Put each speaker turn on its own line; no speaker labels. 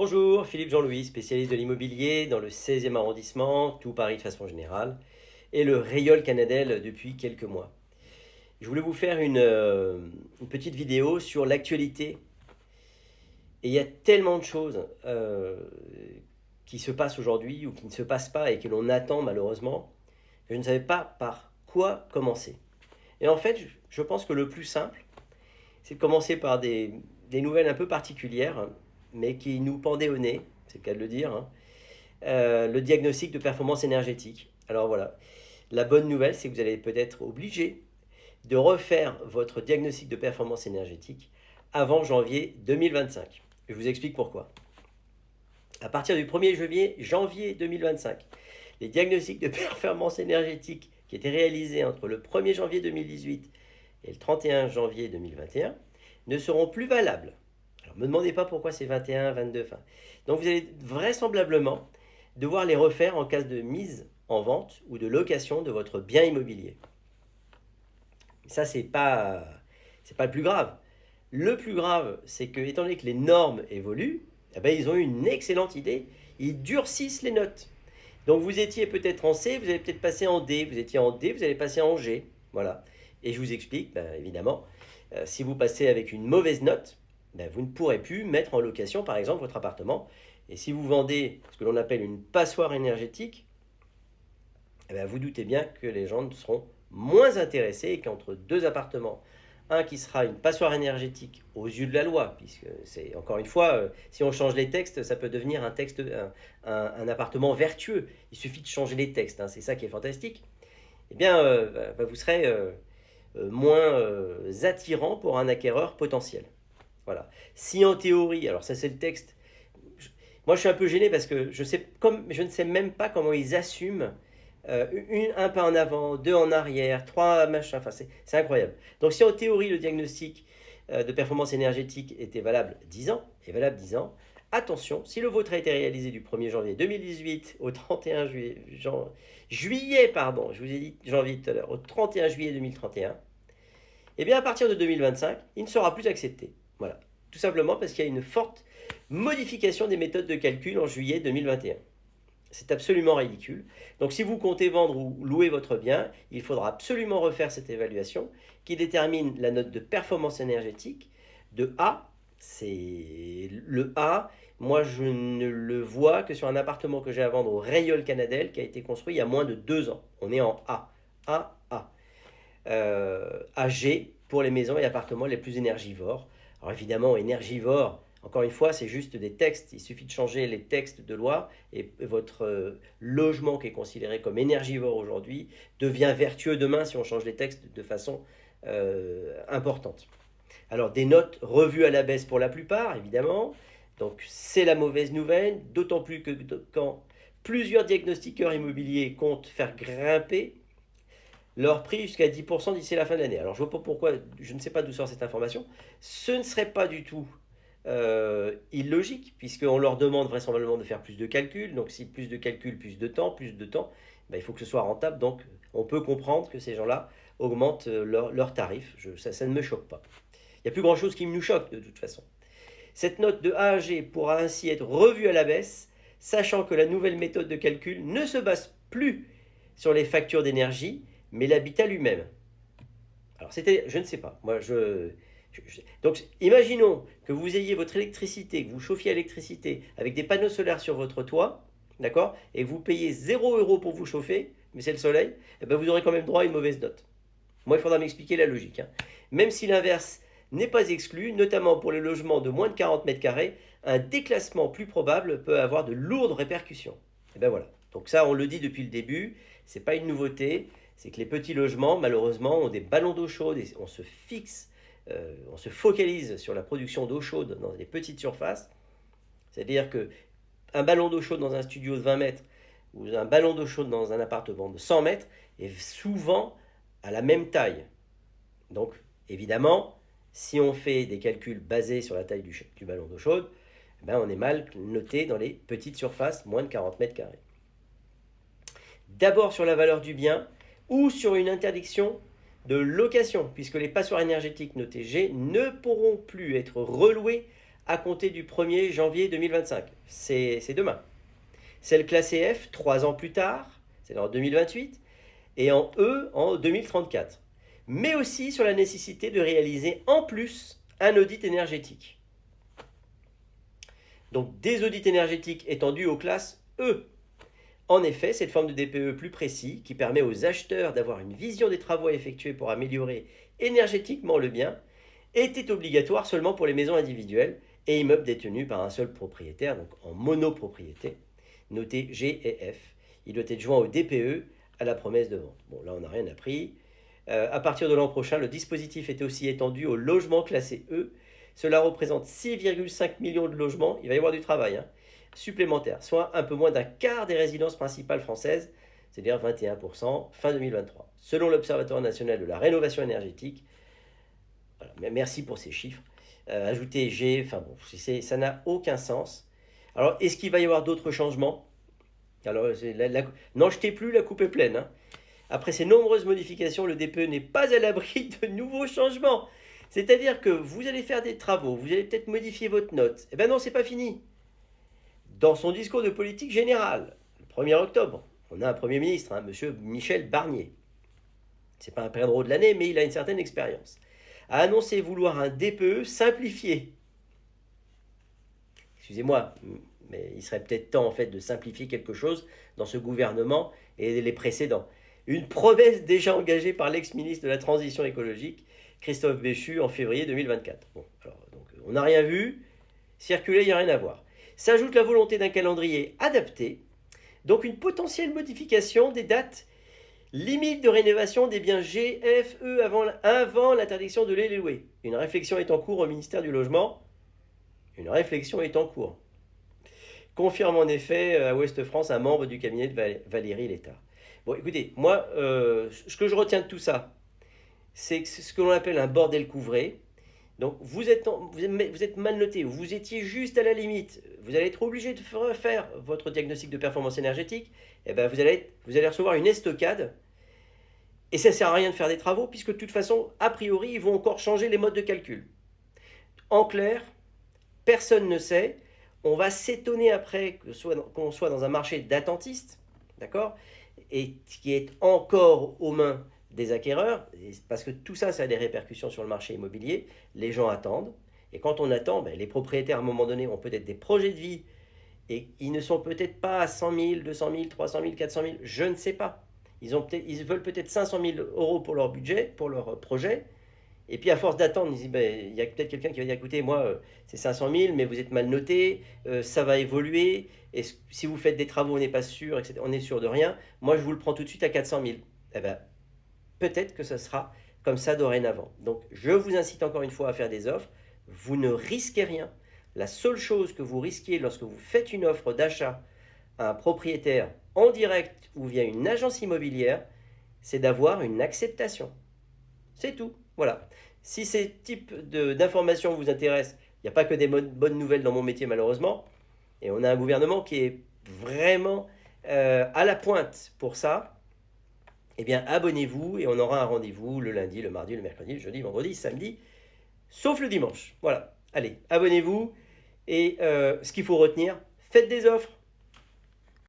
Bonjour, Philippe Jean-Louis, spécialiste de l'immobilier dans le 16e arrondissement, tout Paris de façon générale, et le Rayol Canadel depuis quelques mois. Je voulais vous faire une petite vidéo sur l'actualité. Et il y a tellement de choses qui se passent aujourd'hui ou qui ne se passent pas et que l'on attend malheureusement, que je ne savais pas par quoi commencer. Et en fait, je pense que le plus simple, c'est de commencer par des nouvelles un peu particulières, mais qui nous pendaient au nez, c'est le cas de le dire, hein. Le diagnostic de performance énergétique. Alors voilà, la bonne nouvelle, c'est que vous allez peut-être obligé de refaire votre diagnostic de performance énergétique avant janvier 2025. Je vous explique pourquoi. À partir du 1er janvier 2025, les diagnostics de performance énergétique qui étaient réalisés entre le 1er janvier 2018 et le 31 janvier 2021 ne seront plus valables. Alors ne me demandez pas pourquoi c'est 21, 22, fin. Donc vous allez vraisemblablement devoir les refaire en cas de mise en vente ou de location de votre bien immobilier. Ça, c'est pas le plus grave. Le plus grave, c'est que, étant donné que les normes évoluent, eh ben, ils ont eu une excellente idée. Ils durcissent les notes. Donc vous étiez peut-être en C, vous allez peut-être passer en D. Vous étiez en D, vous allez passer en G. Voilà. Et je vous explique, ben, évidemment, si vous passez avec une mauvaise note, ben, vous ne pourrez plus mettre en location, par exemple, votre appartement. Et si vous vendez ce que l'on appelle une passoire énergétique, eh ben, vous doutez bien que les gens seront moins intéressés et qu'entre deux appartements, un qui sera une passoire énergétique aux yeux de la loi, puisque c'est encore une fois, si on change les textes, ça peut devenir un appartement vertueux. Il suffit de changer les textes, hein, c'est ça qui est fantastique. Eh bien, vous serez moins attirant pour un acquéreur potentiel. Voilà. Si en théorie, alors ça c'est le texte, moi je suis un peu gêné parce que je ne sais même pas comment ils assument un pas en avant, deux en arrière, trois machins, enfin c'est incroyable. Donc si en théorie le diagnostic de performance énergétique était valable 10 ans, attention, si le vôtre a été réalisé du 1er janvier 2018 au 31 juillet, pardon, je vous ai dit janvier tout à l'heure, au 31 juillet 2031, et bien à partir de 2025, il ne sera plus accepté. Voilà, tout simplement parce qu'il y a une forte modification des méthodes de calcul en juillet 2021. C'est absolument ridicule. Donc si vous comptez vendre ou louer votre bien, il faudra absolument refaire cette évaluation qui détermine la note de performance énergétique de A. C'est le A. Moi, je ne le vois que sur un appartement que j'ai à vendre au Rayol Canadel qui a été construit il y a moins de 2 ans. On est en A. A, A. AG pour les maisons et appartements les plus énergivores. Alors évidemment, énergivore, encore une fois, c'est juste des textes. Il suffit de changer les textes de loi et votre logement qui est considéré comme énergivore aujourd'hui devient vertueux demain si on change les textes de façon importante. Alors des notes revues à la baisse pour la plupart, évidemment. Donc c'est la mauvaise nouvelle, d'autant plus que quand plusieurs diagnostiqueurs immobiliers comptent faire grimper leur prix jusqu'à 10% d'ici la fin de l'année. Alors je ne vois pas pourquoi, je ne sais pas d'où sort cette information. Ce ne serait pas du tout illogique, puisqu'on leur demande vraisemblablement de faire plus de calculs. Donc si plus de calculs, plus de temps, ben, il faut que ce soit rentable. Donc on peut comprendre que ces gens-là augmentent leurs tarifs. Ça ne me choque pas. Il n'y a plus grand-chose qui nous choque de toute façon. Cette note de A à G pourra ainsi être revue à la baisse, sachant que la nouvelle méthode de calcul ne se base plus sur les factures d'énergie, mais l'habitat lui-même. Alors je ne sais pas, donc imaginons que vous ayez votre électricité, que vous chauffiez à l'électricité avec des panneaux solaires sur votre toit, d'accord, et que vous payez 0 € pour vous chauffer, mais c'est le soleil, et ben vous aurez quand même droit à une mauvaise note. Moi, il faudra m'expliquer la logique, hein. Même si l'inverse n'est pas exclu, notamment pour les logements de moins de 40 mètres carrés, un déclassement plus probable peut avoir de lourdes répercussions. Et ben voilà. Donc ça, on le dit depuis le début, c'est pas une nouveauté, c'est que les petits logements, malheureusement, ont des ballons d'eau chaude et on se focalise sur la production d'eau chaude dans des petites surfaces. C'est-à-dire que un ballon d'eau chaude dans un studio de 20 mètres ou un ballon d'eau chaude dans un appartement de 100 mètres est souvent à la même taille. Donc, évidemment, si on fait des calculs basés sur la taille du ballon d'eau chaude, ben on est mal noté dans les petites surfaces, moins de 40 mètres carrés. D'abord sur la valeur du bien ou sur une interdiction de location, puisque les passoires énergétiques notées G ne pourront plus être relouées à compter du 1er janvier 2025. C'est demain. Celle classée F, 3 ans plus tard, c'est en 2028, et en E en 2034. Mais aussi sur la nécessité de réaliser en plus un audit énergétique. Donc des audits énergétiques étendus aux classes E. En effet, cette forme de DPE plus précis, qui permet aux acheteurs d'avoir une vision des travaux à effectuer pour améliorer énergétiquement le bien, était obligatoire seulement pour les maisons individuelles et immeubles détenus par un seul propriétaire, donc en monopropriété, noté G et F. Il doit être joint au DPE à la promesse de vente. Bon, là, on n'a rien appris. À partir de l'an prochain, le dispositif était aussi étendu aux logements classés E. Cela représente 6,5 millions de logements. Il va y avoir du travail supplémentaire, soit un peu moins d'un quart des résidences principales françaises, c'est-à-dire 21% fin 2023. Selon l'Observatoire national de la rénovation énergétique, voilà, merci pour ces chiffres, ajouter G, enfin bon, ça n'a aucun sens. Alors, est-ce qu'il va y avoir d'autres changements? Alors, n'en jetez plus, la coupe est pleine. Après ces nombreuses modifications, le DPE n'est pas à l'abri de nouveaux changements. C'est-à-dire que vous allez faire des travaux, vous allez peut-être modifier votre note. Eh bien non, c'est pas fini. Dans son discours de politique générale, le 1er octobre, on a un Premier ministre, Monsieur Michel Barnier. C'est pas un perdreau de l'année, mais il a une certaine expérience. A annoncé vouloir un DPE simplifié. Excusez-moi, mais il serait peut-être temps en fait de simplifier quelque chose dans ce gouvernement et les précédents. Une promesse déjà engagée par l'ex-ministre de la Transition écologique, Christophe Béchu, en février 2024. Bon, alors, donc, on n'a rien vu, circuler, il n'y a rien à voir. S'ajoute la volonté d'un calendrier adapté, donc une potentielle modification des dates limite de rénovation des biens G, F, E avant l'interdiction de les louer. Une réflexion est en cours au ministère du Logement. Une réflexion est en cours. Confirme en effet à Ouest France un membre du cabinet de Valérie Létard. Bon, écoutez, moi, ce que je retiens de tout ça, c'est ce que l'on appelle un bordel couvré. Donc, vous êtes mal noté, vous étiez juste à la limite, vous allez être obligé de refaire votre diagnostic de performance énergétique, et ben vous allez recevoir une estocade, et ça ne sert à rien de faire des travaux, puisque de toute façon, a priori, ils vont encore changer les modes de calcul. En clair, personne ne sait, on va s'étonner après qu'on soit dans un marché d'attentistes, d'accord, et qui est encore aux mains des acquéreurs, parce que tout ça, ça a des répercussions sur le marché immobilier. Les gens attendent, et quand on attend, les propriétaires à un moment donné ont peut-être des projets de vie, et ils ne sont peut-être pas à 100 000, 200 000, 300 000, 400 000, je ne sais pas. Ils veulent peut-être 500 000 euros pour leur budget, pour leur projet, et puis à force d'attendre, il y a peut-être quelqu'un qui va dire, écoutez, moi, c'est 500 000, mais vous êtes mal noté, ça va évoluer, et si vous faites des travaux, on n'est pas sûr, etc., on n'est sûr de rien, moi, je vous le prends tout de suite à 400 000. Eh bien, peut-être que ce sera comme ça dorénavant. Donc, je vous incite encore une fois à faire des offres. Vous ne risquez rien. La seule chose que vous risquez lorsque vous faites une offre d'achat à un propriétaire en direct ou via une agence immobilière, c'est d'avoir une acceptation. C'est tout. Voilà. Si ces types d'informations vous intéressent, il n'y a pas que des bonnes nouvelles dans mon métier malheureusement. Et on a un gouvernement qui est vraiment à la pointe pour ça. Eh bien, abonnez-vous et on aura un rendez-vous le lundi, le mardi, le mercredi, le jeudi, vendredi, samedi, sauf le dimanche. Voilà. Allez, abonnez-vous et ce qu'il faut retenir, faites des offres.